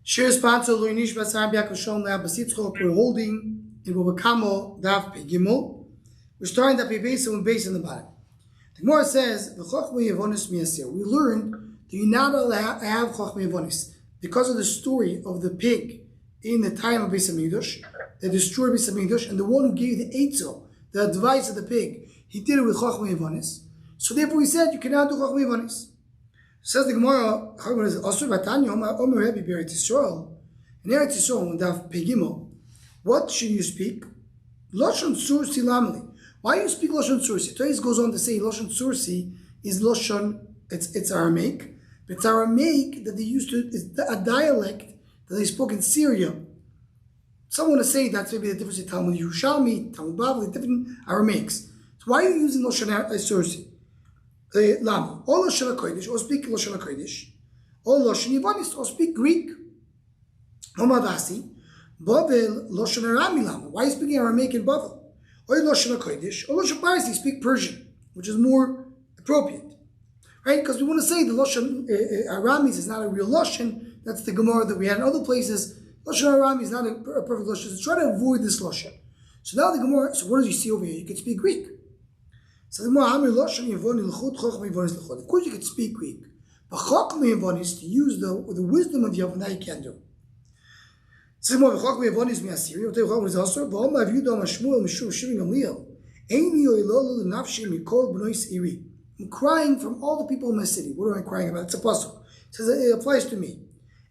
Shir sponsor Loinish Basar Biakov Shalom Lab Basitzchok. We're holding in Bobakamo Daf Gimel. We're starting that base and base in the bottom. The Gemara says, we learned that you're not allowed to have Chochmei Avonis because of the story of the pig in the time of Beis Hamikdash that destroyed Beis Hamikdash, and the one who gave the Eitzel, the advice of the pig, he did it with Chochmei Avonis. So therefore we said you cannot do Chochmei Avonis. Says the Gemara, in Eretz Yisrael, what should you speak? Lashon Sursi Lamali. Why do you speak Lashon Sursi? Today's goes on to say Lashon Sursi is Lashon, it's Aramaic, but it's Aramaic that they used to, it's a dialect that they spoke in Syria. Some want to say that's maybe the difference in Talmud Yerushalmi, Talmud Bava, different Aramaics. So why are you using Lashon Sursi? Lama, or Lashon HaKodesh, or speak Lashon HaKodesh, or Lashon Yavanis, or speak Greek. Homavasi, Bavel Lashon Arami Lama. Why are you speaking Aramaic in Bavel? Or Lashon HaKodesh, or Lashon Parsi, speak Persian, which is more appropriate, right? Because we want to say the Lashon Aramis is not a real Lashon. That's the Gemara that we had in other places. Lashon Arami is not a perfect Lashon. So try to avoid this Lashon. So now the Gemara. So what does you see over here? You can speak Greek. So the Gemara, of course you could speak Greek, but Chochmei Avonis, to use the wisdom of Yavon, that you can't do. So the Gemara, Chochmei Avonis mi'asiri, what Chochmei is also, v'om aviudam ha'shmuel mishum shivim gamliel, eini yoilolu l'nafshi mikol b'nois iri. I'm crying from all the people in my city. What am I crying about? It's a puzzle. It says it applies to me.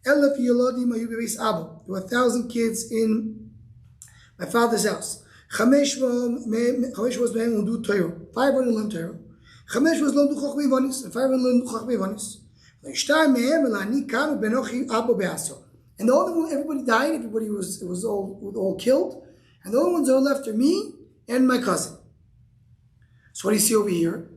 Elef yolodim ayu b'beis Abba. There were 1,000 kids in my father's house. 5 was being on do Torah. 5 were learn Torah. 5 was learn do Chochmei Avonis, and 5 learn do Chochmei Avonis. And the only one, everybody died. Everybody was all killed, and the only ones that were left are me and my cousin. So what do you see over here?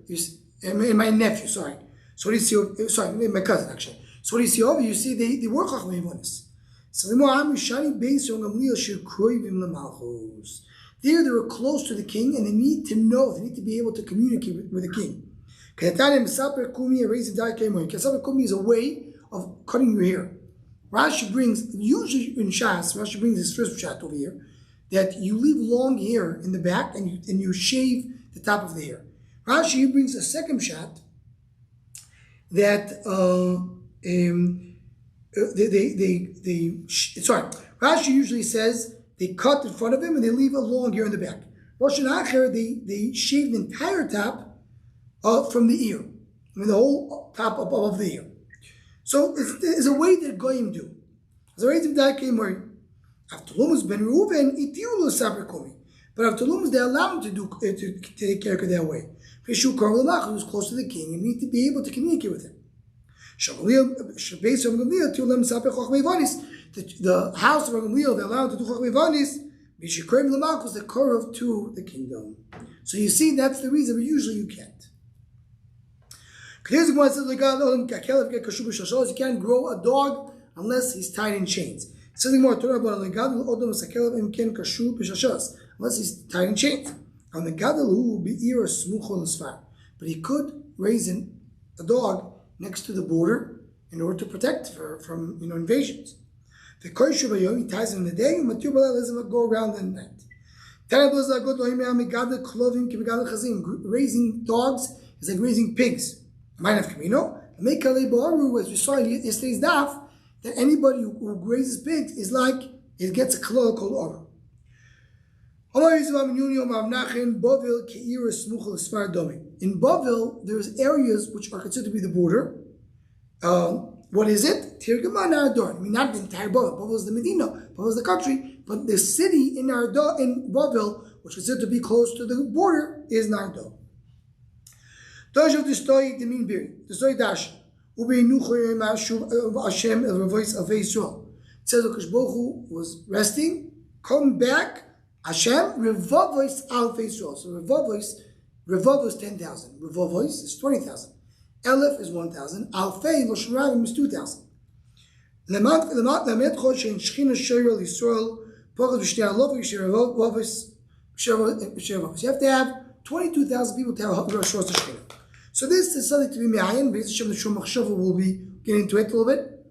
And my nephew. Sorry. So what do you see? My cousin actually. So what do you see over here? You see they were Chochmei Avonis. So the more Amrishani based on Gamliel should kroivim lemalchus. There they were close to the king, and they need to know, they need to be able to communicate with the king. Kesaper kumi is a way of cutting your hair. Rashi brings, usually in Shas, Rashi brings his first shot over here, that you leave long hair in the back and you shave the top of the hair. Rashi brings a second shot that Rashi usually says they cut in front of him and they leave a long hair in the back. Rosh Hashanah, they shave the entire top from the ear. The whole top above the ear. So it's a way that Goyim do. As a way to die came where Avtolumus ben Reuven itiulu saper komi. But Avtolumus, they allow him to take care of that way. Fishu Karvel Mach, who's close to the king, and need to be able to communicate with him. The house of Gamliel, they allowed to do Chochmei Avonis, Bishikreim Lamak was the Korov to the kingdom. So you see, that's the reason, but usually you can't. You can't grow a dog unless he's tied in chains. It's something more Torah about unless he's tied in chains. But he could raise a dog next to the border in order to protect her from invasions. The Koishu Bayom, he ties him in the day, and Matubala lets him go around the night. Raising dogs is like raising pigs. As we saw in yesterday's daf, that anybody who raises pigs is like, it gets a klal called Ora. In Bavel, there's areas which are considered to be the border. What is it? Tirgama Narador. I mean, not the entire Bavel. Bavel is the Medina. Bavel is the country. But the city in Narador, in Bavel, which is said to be close to the border, is Narador. Toshav the story, the mean biri. The story dash. Hashem el voice of Israel. It says Akash Bohu was resting, come back. Hashem revovois al Israel. So revovois is 10,000. Revovois is 20,000. Elef is 1,000. Alfei Losharavim is 2,000. Lamet Choshen Shechina Sheirel Yisrael Pochad V'Shnei Alof Yisrael Revovois. You have to have 22,000 people to have Rosh Hashanah. So this is something to be me'ayin. Be'ez Hashem, the Shul Machshava will be getting into it a little bit.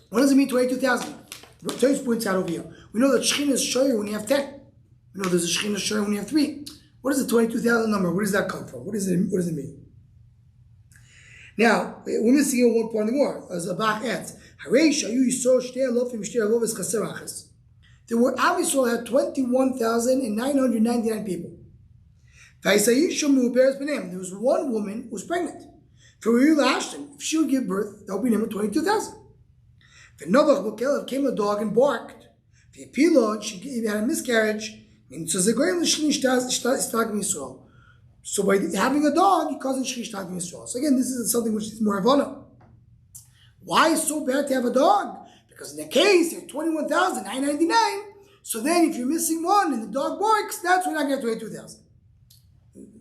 What does it mean 22,000? Toys points out over here. We know that Shechina is Shoyer when you have 10. We know there's a Shechina Shoyer when you have 3. What is the 22,000 number? Where does that come from? What does it mean? Now, we're missing here one point more. As a Bach adds, there were Am had 21,999 people. There was one woman who was pregnant. If she would give birth, that would be number 22,000. Came a dog and barked. And she had a miscarriage. So by having a dog, he causes Shlish Tag Yisrael. So again, this is something which is more Havana. Why is it so bad to have a dog? Because in the case, there's 21,999. So then if you're missing one and the dog barks, that's when I get 22,000.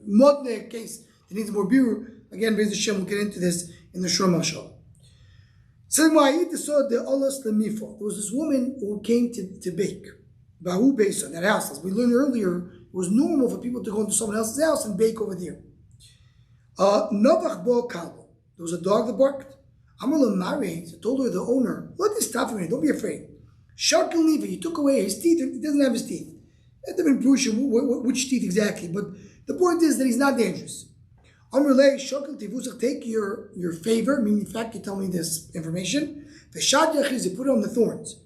Not the case. It needs more biur. Again, Be'ez Hashem, we'll get into this in the Shur Mashal. There was this woman who came to bake. Bahu based on that house. As we learned earlier, it was normal for people to go into someone else's house and bake over there. Novach bo kalbo. There was a dog that barked. Amala married. Told her the owner, let this stop for me. Don't be afraid. Shakil niva. He took away his teeth. He doesn't have his teeth. It doesn't prove which teeth exactly, but the point is that he's not dangerous. Amrulay shakil tivusach. Take your favor. Meaning, in fact, you tell me this information. The shad yachiz. You put it on the thorns.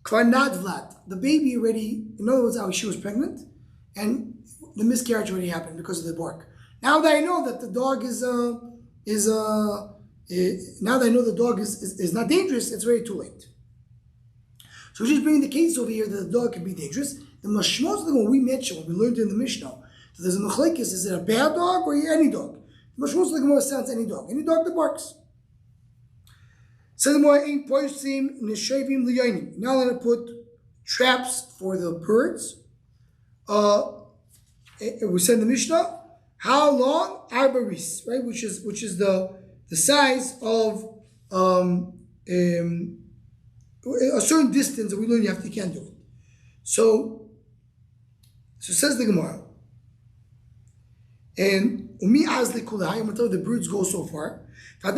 Kvarnad vlad. The baby already. In other words, how she was pregnant. And the miscarriage already happened because of the bark. Now that I know that the dog is not dangerous, it's very too late. So we're just bringing the case over here that the dog can be dangerous. The mashmos of when we mentioned, when we learned in the Mishnah, that there's a machlekes, is it a bad dog or any dog? The mashmos of the sounds any dog that barks. Says more ain't poisim nishavim liyanim. Now let it put traps for the birds. We said in the Mishnah, how long? Arbaris, right? Which is the size of a certain distance that we learn you can't do it. So says the Gemara. And umi azli kulai, until the birds go so far. You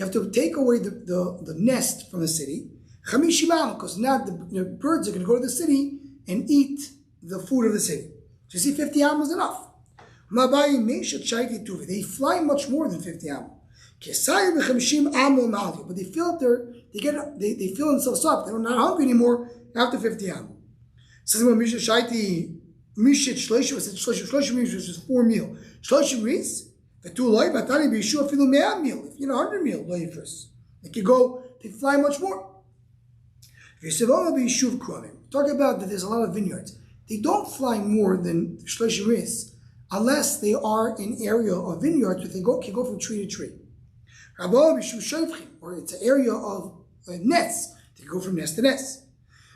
have to take away the nest from the city. Because now the birds are going to go to the city and eat the food of the city. So you see 50 am is enough. They fly much more than 50 am. But they feel they fill themselves up. They're not hungry anymore after 50 am. Says Misha Shaiti Mishit Shleishim, which is 4 meal. Shleishim Ris, the 2 loy, Batani Bishua Filu Mea meal. If you know 100 meal, loy first. They fly much more. Talk about that there's a lot of vineyards. They don't fly more than Shleishim Ris unless they are in area of vineyards where they can go from tree to tree. Or it's an area of nets. They can go from nest to nest.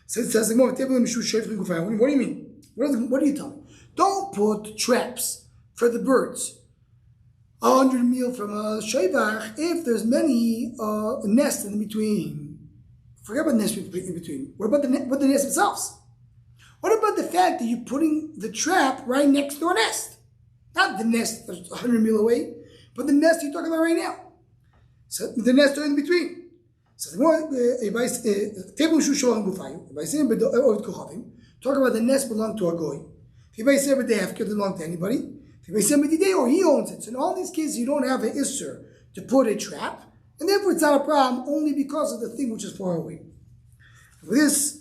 So it says, what do you mean? What do you tell me? Don't put traps for the birds 100 meal from a Shaivach if there's many nests in between. Forget about the nest in between. What about the nest themselves? What about the fact that you're putting the trap right next to a nest? Not the nest that's 100 meal away, but the nest you're talking about right now. So the nest are in between. So talk about the nest belong to a goy. If they have killed belong to anybody, or he owns it. So in all these cases, you don't have an isser to put a trap, and therefore it's not a problem only because of the thing which is far away. For this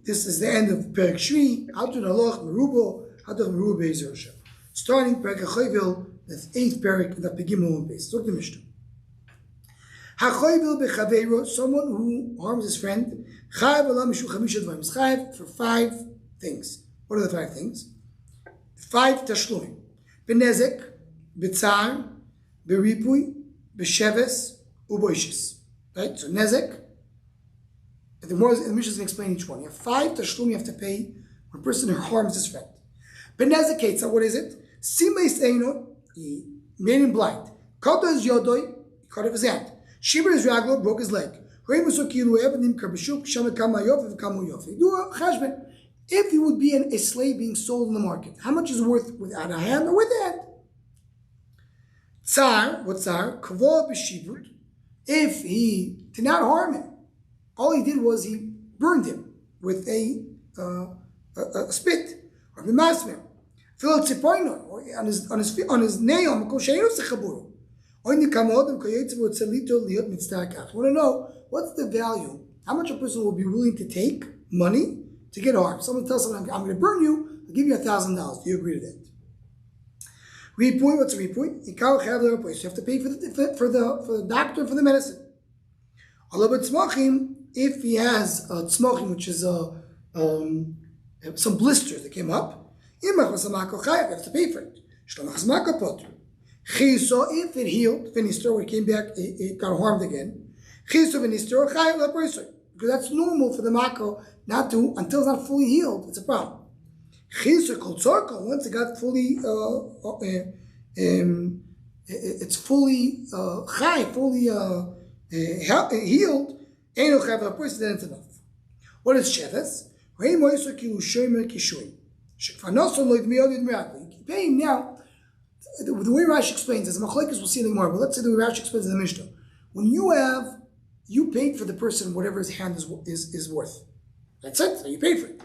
is the end of Perek Shvi. Starting Perek Chayvil, the 8th Perek, the Pegimel base. Look at the Mishnah. Someone who harms his friend, is chayav for 5 things. What are the 5 things? 5 tashlumim. Benezek, b'tzar, beripui, b'sheves, uboishes. Right? So nezek. And the Mishnah is going to explain each one. You have 5 tashlum you have to pay when a person harms his friend. Benezek, so what is it? Simei seino, he made him blind. Kata is yodoi, he cut off his hand. Shiver his raglo, broke his leg. Do a cheshbon. If he would be a slave being sold in the market, how much is worth without a hand or with a hand? Tsar, what tsar? Kavod b'shivut. if he did not harm him, all he did was he burned him with a spit or b'masmir. Fill tzipoino on his nail. Want to know what's the value? How much a person will be willing to take money to get harmed? Someone tells someone, "I'm going to burn you. I'll give you $1,000. Do you agree to that?" Repoint. What's a repoint? You have to pay for the doctor for the medicine. If he has tzmochim, which is some blisters that came up, you have to pay for it. If it healed, when he came back, it got harmed again. Because that's normal for the mako not to, until it's not fully healed, it's a problem. Once it got fully, it's fully healed, then it's enough. What is sheves? You pay him now. The way Rashi explains this, Machlekes we'll see in the Gemara, but let's say the way Rashi explains in the Mishnah. When you paid for the person whatever his hand is worth. That's it, so you paid for it.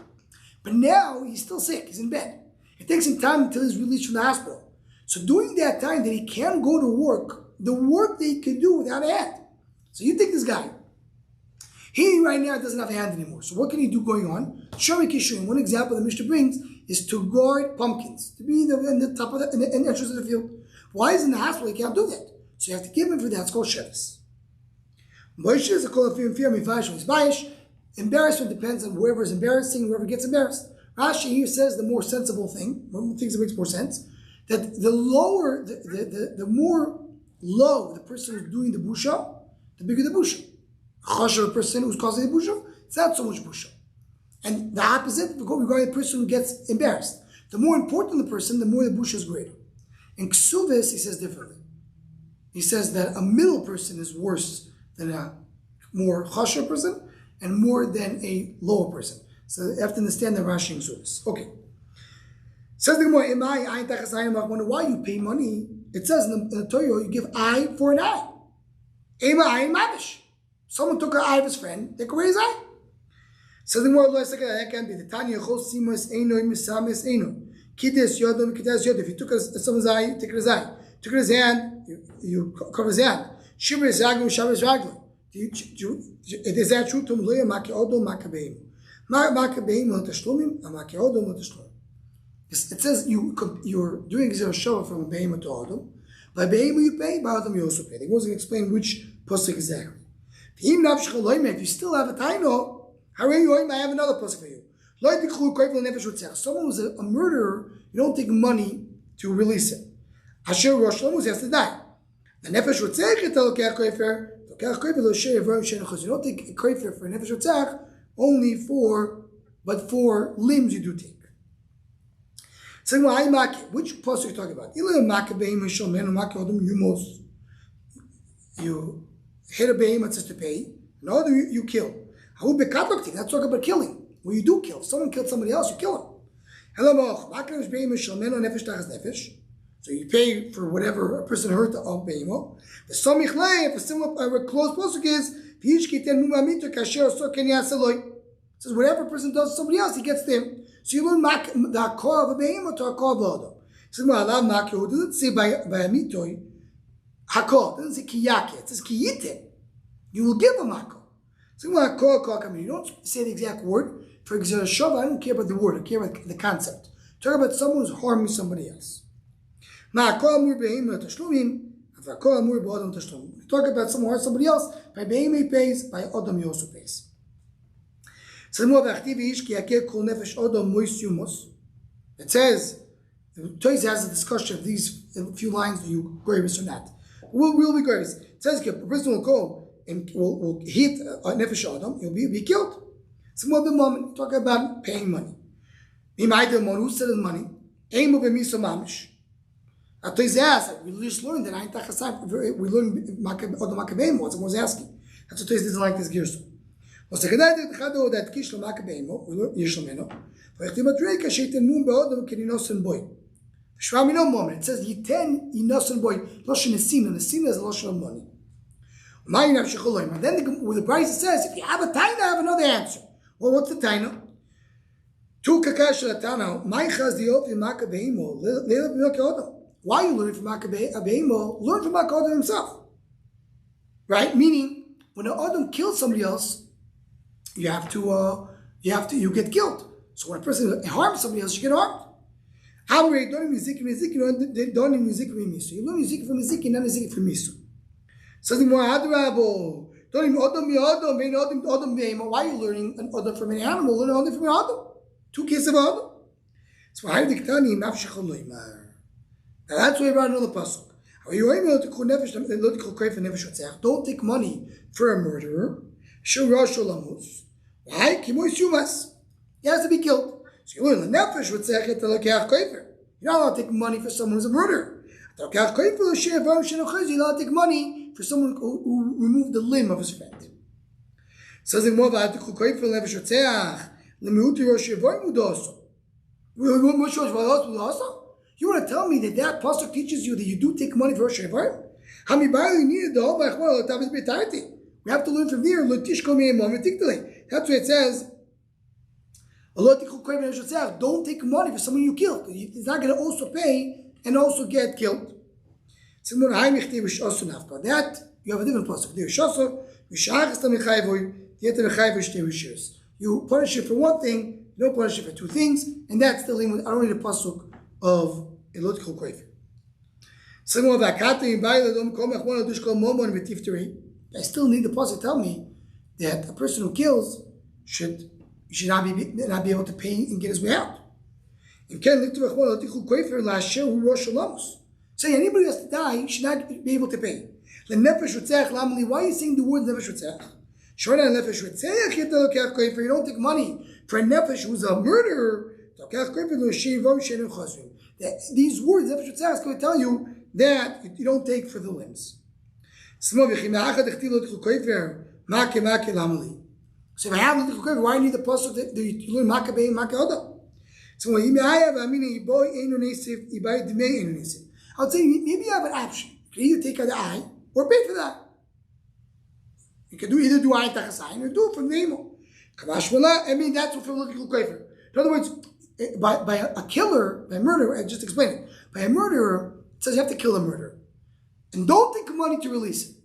But now he's still sick, he's in bed. It takes him time until he's released from the hospital. So during that time that he can't go to work, the work that he can do without a hand. So you take this guy. He right now doesn't have a hand anymore. So what can he do going on? Shomer Kishuim. One example the Mishnah brings is to guard pumpkins, to be in the top of the entrance of the field. Why is he in the hospital? He can't do that. So you have to give him for that. It's called sheves. Embarrassment depends on whoever is embarrassing, whoever gets embarrassed. Rashi here says the more sensible thing, one of the things that makes more sense, that the lower, the more low the person who's doing the busha, the bigger the busha. Chasher person who's causing the busha, it's not so much busha. And the opposite, regarding the person who gets embarrassed. The more important the person, the more the busha is greater. In Ksuvis, he says differently. He says that a middle person is worse than a more chasher person, and more than a lower person. So you have to understand the Rashi and Ksuvis. Okay. Says the Gemara, why you pay money? It says in the Torah, you give eye for an eye. Ema eye mavish. Someone took an eye of his friend, take away his eye. Says the Gemara, that can be the Tanya chos simas eino misames eino. Kides yodom kides yodom. If you took someone's eye, you take his eye. Took his hand, you cover his hand. Shibr zaglu shabbos raglu. Is that true? Tum loya maki odom makabeim. Makabeim lo tashlumim, amaki odom lo tashlumim. It says you're doing zero show from behemoth to odom. By behemoth you pay, by odom you also pay. They wasn't explain which pasuk exactly. If you still have a taino, I have another pasuk for you. Someone who's a murderer, you don't take money to release him. Asher Rosh Shlomo has to die. The nefesh rotzech et lokach kofer. You don't take a kofer for a nefesh rotzach only but for limbs you do take. So which pasuk are you talking about? You hit a behemoth says to pay. No, you kill. That's talking about killing. Where you do kill. If someone killed somebody else, you kill him. So you pay for whatever a person hurt the behemoth. The somichlei, if a similar close pasuk is, it says whatever a person does to somebody else, he gets them. So you learn the hakor of a behemoth to hakor of the adam. So it doesn't say by amitoi hakor. It doesn't say kiyake. It says kiyite. You will give him hakor. So you don't say the exact word. For example, Yeshiva, I don't care about the word. I care about the concept. Talk about someone who's harming somebody else. Talk about someone harms somebody else. By behemoth he pays. By adam he also pays. It says, the Torah has a discussion of these few lines, are you gravis or not? We'll be gravis. It says, a person will go and will hit a nefesh adam, he'll be killed. Talk about paying money. Who said his money? We just learned that we learned Odom Makabeim, what someone was asking. That's what doesn't like this Gerson. It says Yiten Inosen Boy, Loshen Esina. Esina is a Loshen of money. And then the Brisa says, if you have a taina, I have another answer. Well, what's the taina? Tu kakash latana, maichas diot v'maka beimo, leila b'milke odom. Why are you learning from Maka beimo? Learn from Maka Odom himself. Right? Meaning, when an Odom kills somebody else, you get killed. So when a person harms somebody else, you get harmed. You learn music from music, not music from misu. Says the more adrabo. Why are you learning an Odom from an animal? Learn an Odom from an Odom. Two cases of Odom. So how diktani nafshechol loymar. Now that's why I brought another pasuk. Don't take money for a murderer. Why? He has to be killed. So you learn the nefesh would say you're not allowed to take money for someone who's a murderer. You're not allowed to take money for someone who removed the limb of his friend. Says in you want to tell me that pasuk teaches you that you do take money for Rosh Hashanah? We have to learn from there. That's why it says, don't take money for someone you killed. He's not going to also pay and also get killed. That you have a different pasuk. You punish it for one thing, you don't punish it for two things, and that's the limit. I don't need a pasuk of Elot Chol Koifer. I still need the pasuk to tell me that a person who kills should not be able to pay and get his way out. Say anybody who has to die should not be able to pay. Why are you saying the word nefesh rutzach? You don't take money for a nefesh who's a murderer. These words, nefesh rutzach, is going to tell you that you don't take for the limbs. So if I have the koifer, why do I need the pasuk that you learn makabei and makadam? So I would say maybe you have an option. You can either take out the eye or pay for that. You can either do eye tachasayin or do it from the emo. I mean, that's what we're looking for. In other words, by a killer, by a murderer, I just explained it. By a murderer, it says you have to kill a murderer. And don't take money to release it.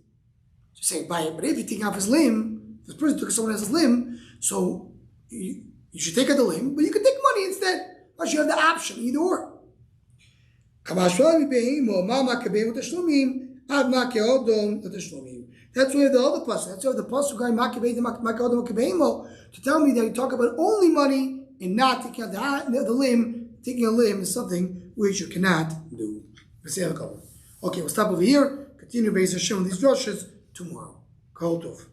So say, but if you take off his limb, this person took someone else's limb, so you should take out the limb, but you can take money instead. But you have the option, either or. That's why the other pasuk. That's why the pasuk guy to tell me that you talk about only money and not taking out the limb. Taking a limb is something which you cannot do. Okay, we'll stop over here. Continue based on these drushes tomorrow. Kol tov.